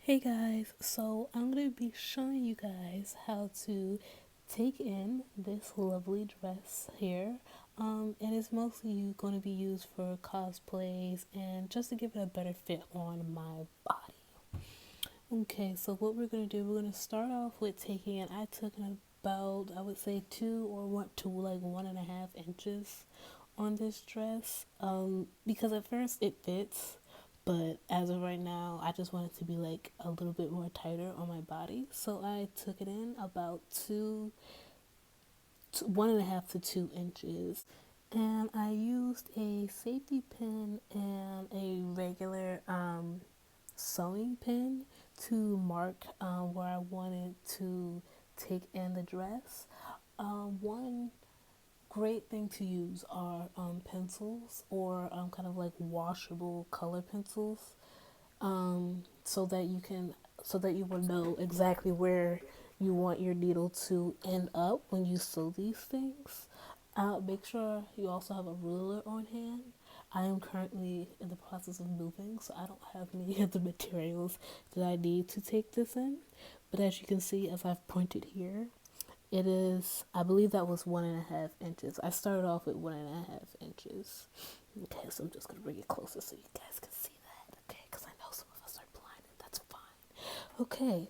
Hey guys, so I'm going to be showing you guys how to take in this lovely dress here. And it's mostly going to be used for cosplays and just to give it a better fit on my body. Okay, so what we're going to do, we're going to start off with taking it. I took in about, I would say 1.5 inches on this dress, because at first it fits, but as of right now I just want it to be like a little bit more tighter on my body, so I took it in about 1.5 to 2 inches, and I used a safety pin and a regular sewing pin to mark where I wanted to take in the dress. One great thing to use are pencils, or kind of like washable color pencils, so that you will know exactly where you want your needle to end up when you sew these things. Make sure you also have a ruler on hand. I am currently in the process of moving, so I don't have any of the materials that I need to take this in. But as you can see, as I've pointed here, it is, I believe that was 1.5 inches. I started off with 1.5 inches. Okay, so I'm just going to bring it closer so you guys can see that. Okay, because I know some of us are blinded. That's fine. Okay,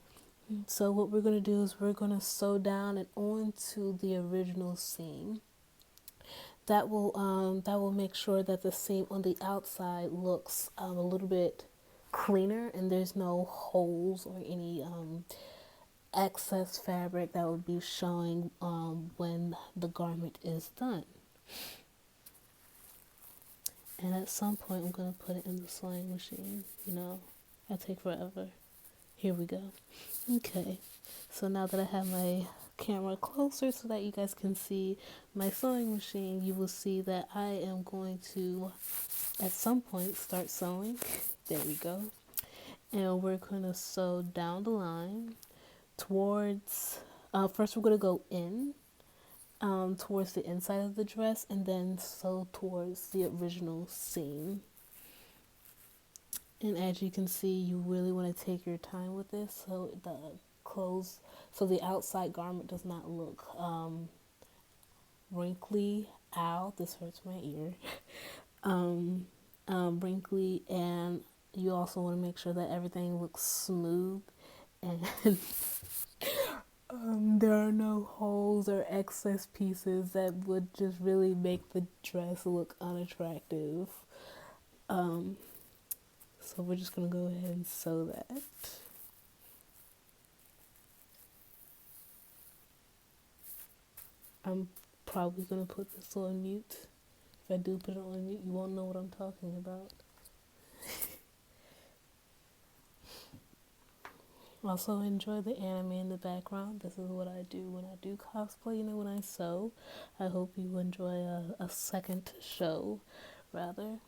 so what we're going to do is we're going to sew down and onto the original seam. That will make sure that the seam on the outside looks a little bit cleaner, and there's no holes or any excess fabric that would be showing when the garment is done. And at some point, I'm going to put it in the sewing machine. I take forever. Here we go. Okay, so now that I have my camera closer so that you guys can see my sewing machine, you will see that I am going to, at some point, start sewing. There we go. And we're going to sew down the line towards, first we're going to go in towards the inside of the dress, and then sew towards the original seam. And as you can see, you really want to take your time with this, so the outside garment does not look wrinkly. Ow, this hurts my ear. Wrinkly, and you also want to make sure that everything looks smooth, and there are no holes or excess pieces that would just really make the dress look unattractive. Um, so we're just gonna go ahead and sew that. I'm probably gonna put this on mute. If I do put it on mute, you won't know what I'm talking about. Also, enjoy the anime in the background. This is what I do when I do cosplay, when I sew. I hope you enjoy a second show, rather.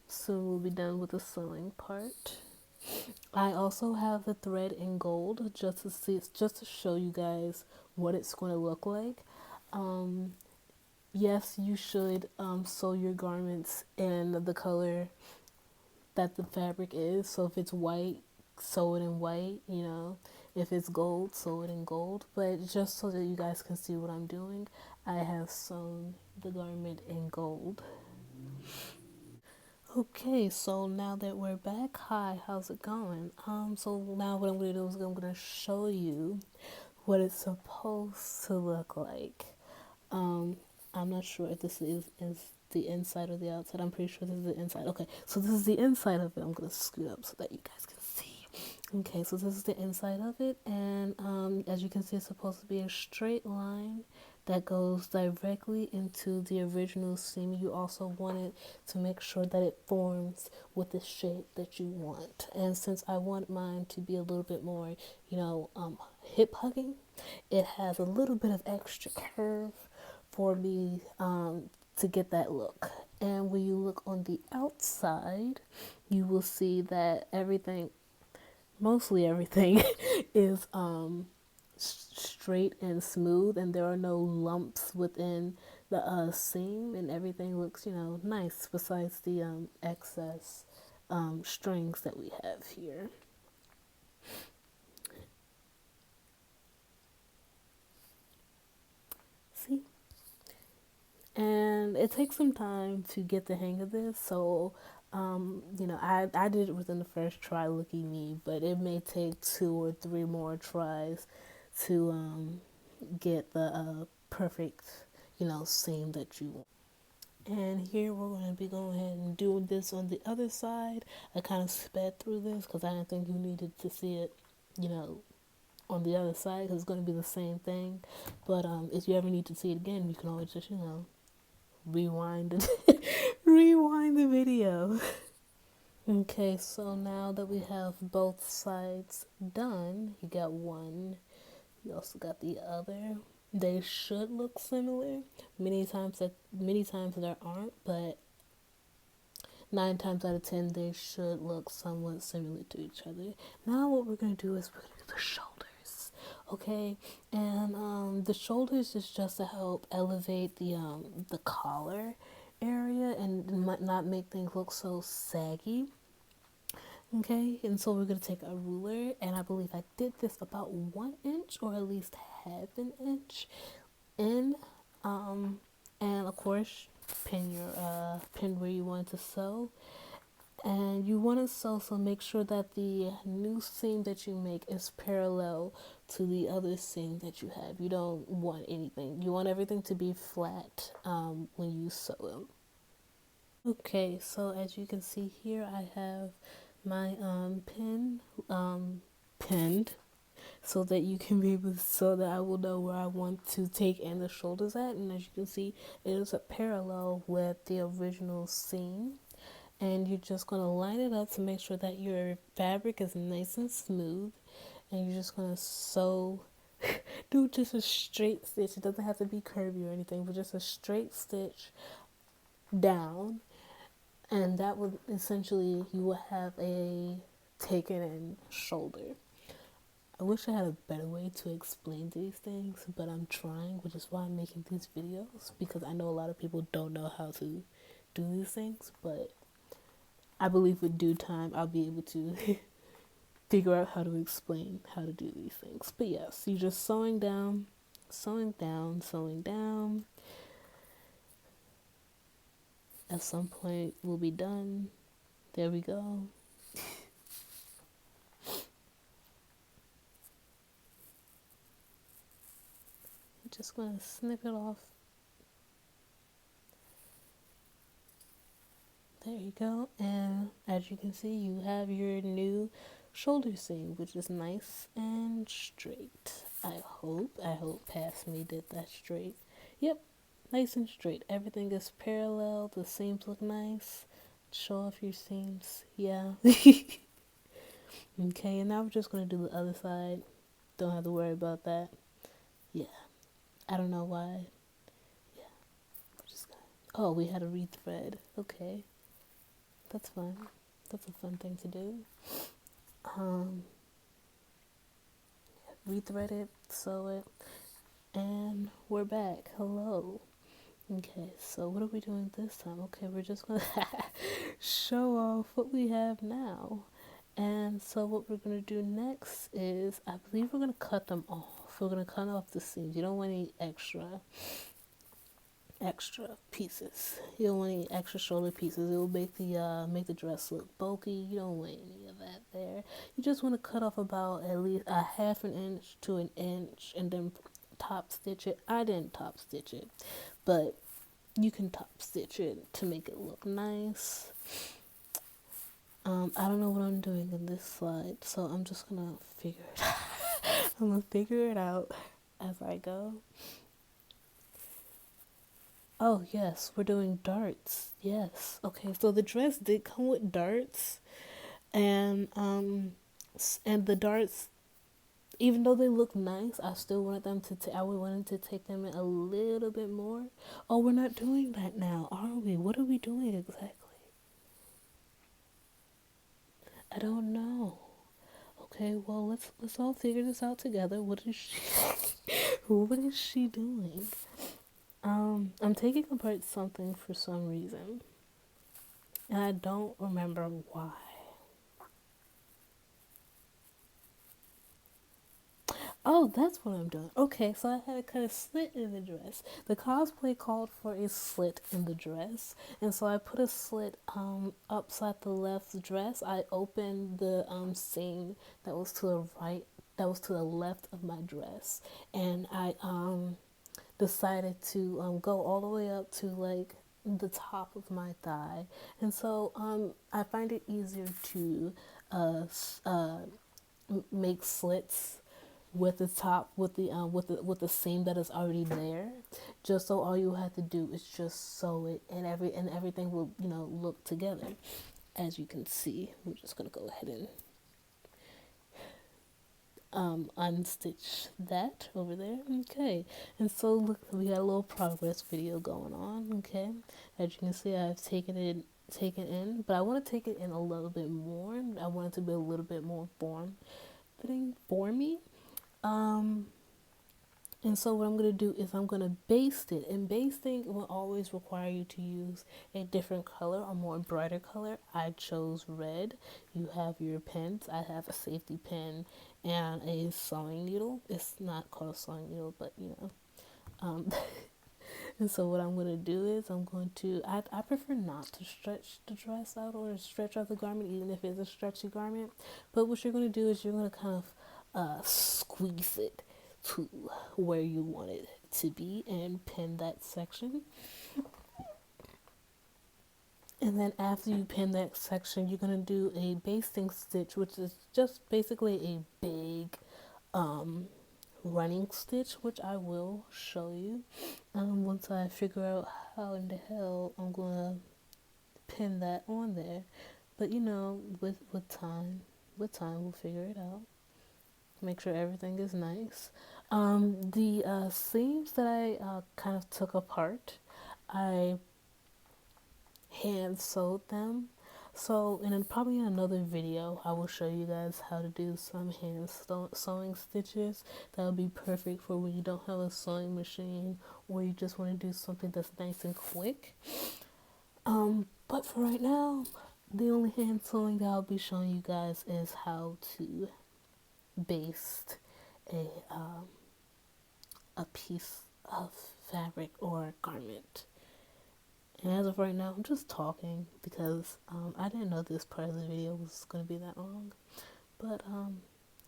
Soon we'll be done with the sewing part. I also have the thread in gold just to show you guys what it's going to look like. Yes, you should sew your garments in the color that the fabric is. So if it's white, sew it in white. If it's gold, sew it in gold. But just so that you guys can see what I'm doing, I have sewn the garment in gold. Okay, so now that we're back, hi, how's it going? So now what I'm gonna do is I'm gonna show you what it's supposed to look like. I'm not sure if this is the inside or the outside. I'm pretty sure this is the inside. Okay, so this is the inside of it. I'm gonna scoot up so that you guys can see. Okay, so this is the inside of it, and as you can see, it's supposed to be a straight line that goes directly into the original seam. You also want it to make sure that it forms with the shape that you want. And since I want mine to be a little bit more, hip hugging, it has a little bit of extra curve for me to get that look. And when you look on the outside, you will see that mostly everything, is straight and smooth, and there are no lumps within the seam, and everything looks nice, besides the excess strings that we have here. and it takes some time to get the hang of this. So, I did it within the first try, looky me, but it may take 2 or 3 more tries to get the perfect, seam that you want. And here we're going to be going ahead and doing this on the other side. I kind of sped through this because I didn't think you needed to see it, you know, on the other side because it's going to be the same thing. But if you ever need to see it again, you can always just, rewind it, rewind the video. Okay, so now that we have both sides done, you got one, you also got the other. They should look similar. Many times there aren't, but 9 times out of 10 they should look somewhat similar to each other. Now what we're gonna do is we're gonna do the shoulders, okay? And the shoulders is just to help elevate the collar area and might not make things look so saggy. Okay, and so we're gonna take a ruler, and I believe I did this about 1 inch or at least half an inch in, and of course pin where you want to sew, and you want to sew, so make sure that the new seam that you make is parallel to the other seam that you have. You don't want anything, you want everything to be flat when you sew them. Okay, so as you can see here, I have my pin pinned so that you can be able, so that I will know where I want to take in the shoulders at. And as you can see, it is a parallel with the original seam. And you're just going to line it up to make sure that your fabric is nice and smooth. And you're just going to sew, do just a straight stitch. It doesn't have to be curvy or anything, but just a straight stitch down. And that would essentially, you will have a taken in shoulder. I wish I had a better way to explain these things, but I'm trying, which is why I'm making these videos, because I know a lot of people don't know how to do these things, but I believe with due time I'll be able to figure out how to explain how to do these things. But yes, you're just sewing down, sewing down, sewing down. At some point we'll be done. There we go. Just gonna snip it off. There you go. And as you can see, you have your new shoulder seam, which is nice and straight. I hope past me did that straight. Yep, nice and straight. Everything is parallel. The seams look nice. Show off your seams. Yeah. Okay, and now we're just gonna do the other side. Don't have to worry about that. Yeah. I don't know why. Yeah. We're just gonna... Oh, we had a rethread. Okay. That's fun. That's a fun thing to do. Rethread it, sew it, and we're back. Hello. Okay, so what are we doing this time? Okay, we're just gonna show off what we have now. And so what we're gonna do next is, I believe we're gonna cut them off. We're gonna cut off the seams. You don't want any extra pieces. You don't want any extra shoulder pieces. It will make the dress look bulky. You don't want any of that there. You just want to cut off about at least a half an inch to an inch, and then top stitch it. I didn't top stitch it, but you can top stitch it to make it look nice. I don't know what I'm doing in this slide, so I'm just gonna figure it out. I'm gonna figure it out as I go. Oh yes, we're doing darts. Yes. Okay, so the dress did come with darts, and the darts, even though they look nice, I still wanted them to. I wanted to take them in a little bit more. Oh, we're not doing that now, are we? What are we doing exactly? I don't know. Okay, well let's all figure this out together. What is she? What is she doing? I'm taking apart something for some reason, and I don't remember why. Oh, that's what I'm doing. Okay, so I had to cut a slit in the dress. The cosplay called for a slit in the dress, and so I put a slit upside the left dress. I opened the seam that was to the right, that was to the left of my dress, and I decided to go all the way up to like the top of my thigh, and so I find it easier to make slits with the top with the seam that is already there, just so all you have to do is just sew it, and everything will look together. As you can see, we're just gonna go ahead and unstitch that over there. Okay, and so look, we got a little progress video going on. Okay, as you can see, I've taken in, but I want to take it in a little bit more. I want it to be a little bit more form fitting for me. um And so what I'm going to do is I'm going to baste it. And basting will always require you to use a different color, a more brighter color. I chose red. You have your pens. I have a safety pin and a sewing needle. It's not called a sewing needle, but Um, and so what I'm going to do is I prefer not to stretch the dress out or stretch out the garment, even if it's a stretchy garment. But what you're going to do is you're going to kind of squeeze it to where you want it to be and pin that section. And then after you pin that section, you're going to do a basting stitch, which is just basically a big running stitch, which I will show you once I figure out how in the hell I'm gonna pin that on there. But with time we'll figure it out. Make sure everything is nice. The seams that I kind of took apart, I hand sewed them. So, probably in another video, I will show you guys how to do some sewing stitches. That would be perfect for when you don't have a sewing machine or you just want to do something that's nice and quick. But for right now, the only hand sewing that I'll be showing you guys is how to baste a piece of fabric or garment. And as of right now, I'm just talking because I didn't know this part of the video was going to be that long. But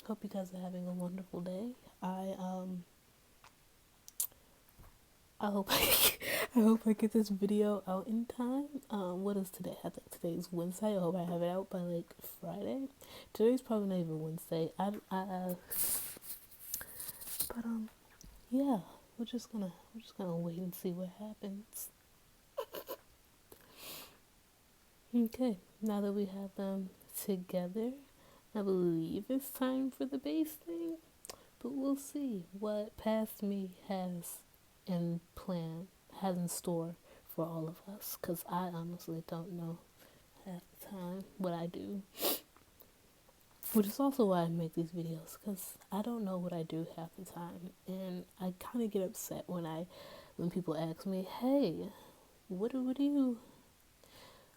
hope you guys are having a wonderful day. I hope I hope I get this video out in time. What is today? I think today's Wednesday. I hope I have it out by like Friday. Today's probably not even Wednesday. But yeah, we're just gonna wait and see what happens. Okay, now that we have them together, I believe it's time for the basting. But we'll see what past me has in store for all of us. Because I honestly don't know half the time what I do. Which is also why I make these videos. Because I don't know what I do half the time. And I kind of get upset when people ask me, hey, what do you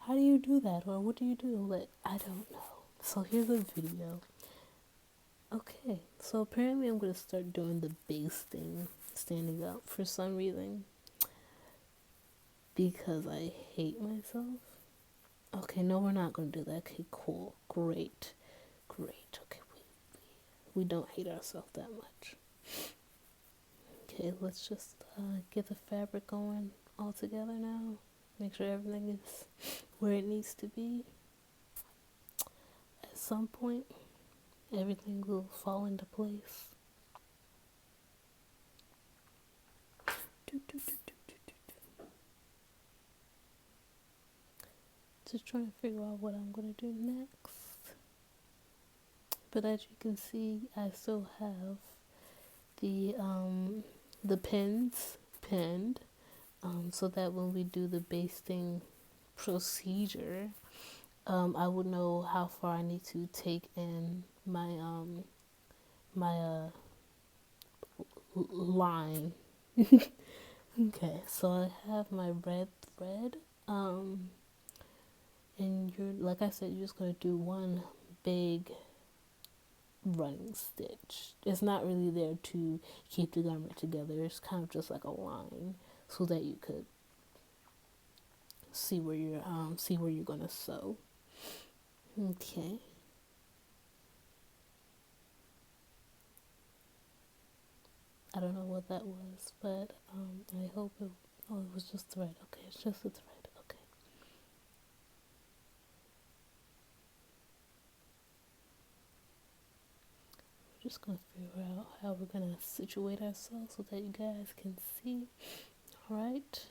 how do you do that, or what do you do? Like, I don't know. So here's a video. Okay, so apparently I'm gonna start doing the basting standing up for some reason because I hate myself. Okay, no, we're not gonna do that. Okay, cool, great. Okay, we don't hate ourselves that much. Okay, let's just get the fabric going all together now. Make sure everything is where it needs to be. At some point, everything will fall into place. Just trying to figure out what I'm going to do next. But as you can see, I still have the pins pinned, so that when we do the basting procedure, I would know how far I need to take in my line. Okay, so I have my red thread, and you're, like I said, you're just gonna do one big running stitch. It's not really there to keep the garment together. It's kind of just like a line so that you could see where you're gonna sew. Okay. I don't know what that was, but I hope it. Oh, it was just thread. Okay, it's just a thread. Okay. We're just gonna figure out how we're gonna situate ourselves so that you guys can see. All right.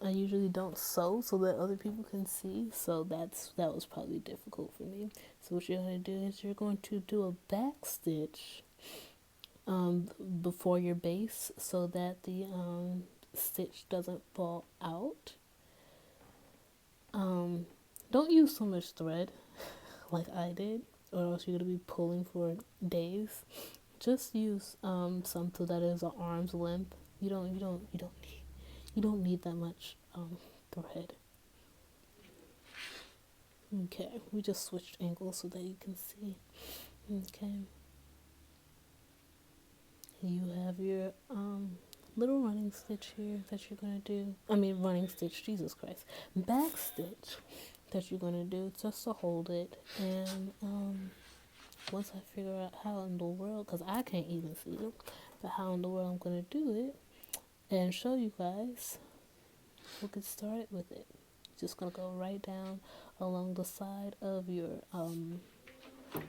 I usually don't sew so that other people can see, so that was probably difficult for me. So what you're gonna do is you're going to do a back stitch before your base so that the stitch doesn't fall out. Don't use so much thread like I did, or else you're gonna be pulling for days. Just use some so that is an arm's length. You don't need that much thread. Okay, we just switched angles so that you can see. Okay, you have your little running stitch here that you're gonna do. I mean, running stitch, Jesus Christ. Back stitch that you're gonna do just to hold it. And once I figure out how in the world, because I can't even see it, but how in the world I'm gonna do it and show you guys, we'll get started with it. Just gonna go right down along the side of your god dang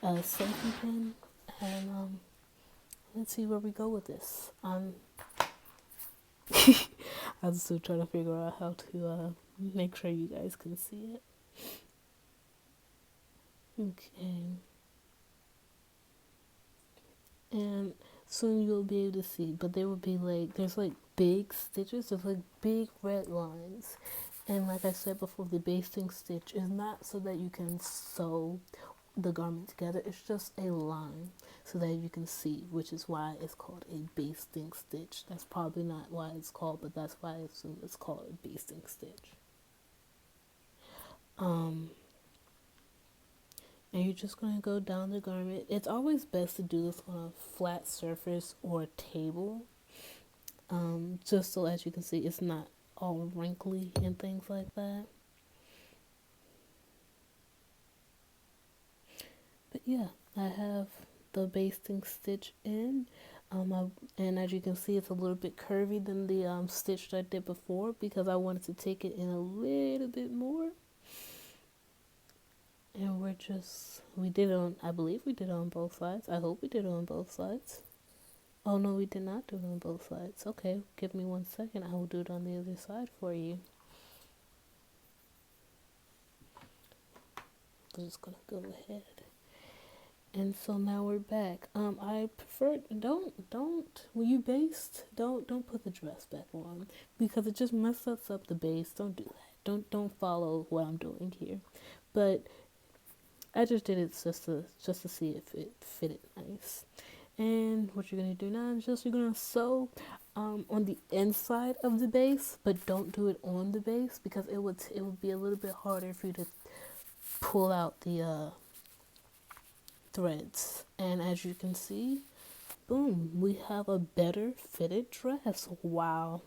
on it, safety pin, and let's see where we go with this. I'm still trying to figure out how to make sure you guys can see it. Okay. And soon you'll be able to see, but there will be like, there's like big stitches, there's like big red lines. And like I said before, the basting stitch is not so that you can sew the garment together, it's just a line so that you can see, which is why it's called a basting stitch. That's probably not why it's called, but that's why I assume it's called a basting stitch. And you're just going to go down the garment. It's always best to do this on a flat surface or a table, just so as you can see it's not all wrinkly and things like that. But yeah, I have the basting stitch in, and as you can see it's a little bit curvy than the stitch that I did before because I wanted to take it in a little bit more. And we did it on, I believe we did it on both sides. I hope we did it on both sides. Oh no, we did not do it on both sides. Okay, give me 1 second. I will do it on the other side for you. I'm just gonna go ahead. And so now we're back. I prefer when you baste, don't put the dress back on because it just messes up the base. Don't do that. Don't follow what I'm doing here. But I just did it just to see if it fitted nice. And what you're gonna do now is just you're gonna sew on the inside of the base, but don't do it on the base because it would be a little bit harder for you to pull out the threads. And as you can see, boom, we have a better fitted dress. Wow,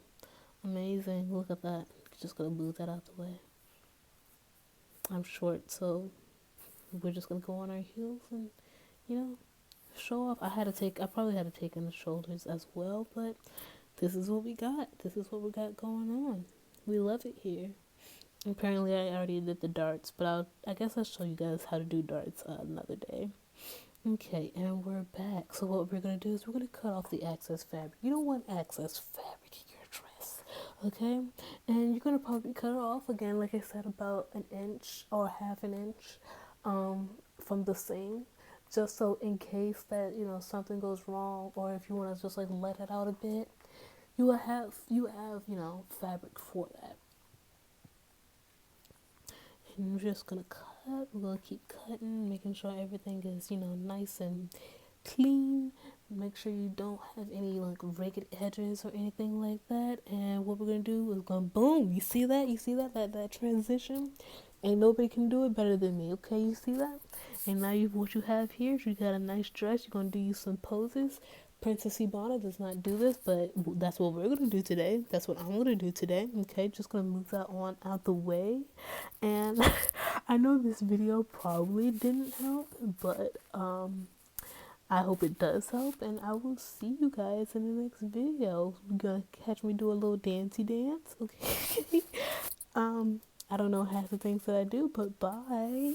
amazing! Look at that. Just gonna move that out the way. I'm short, so we're just gonna go on our heels and show off. I probably had to take in the shoulders as well, but this is what we got. This is what we got going on. We love it here. Apparently I already did the darts, but I guess I'll show you guys how to do darts another day. Okay, and we're back. So what we're going to do is we're going to cut off the excess fabric. You don't want excess fabric in your dress, okay? And you're going to probably cut it off, again, like I said, about 1 inch or half an inch from the seam. Just so in case that, something goes wrong, or if you want to just like let it out a bit, you have fabric for that. And we're just gonna cut. We're gonna keep cutting, making sure everything is nice and clean. Make sure you don't have any like ragged edges or anything like that. And what we're gonna do is boom. You see that? That transition? Ain't nobody can do it better than me. Okay, you see that? And now what you have here is you got a nice dress. You're gonna do you some poses. Princess Ibana does not do this, but that's what we're gonna do today. That's what I'm gonna do today. Okay, just gonna move that on out the way. And I know this video probably didn't help, but I hope it does help, and I will see you guys in the next video. You're gonna catch me do a little dancey dance, okay? I don't know half the things that I do, but bye.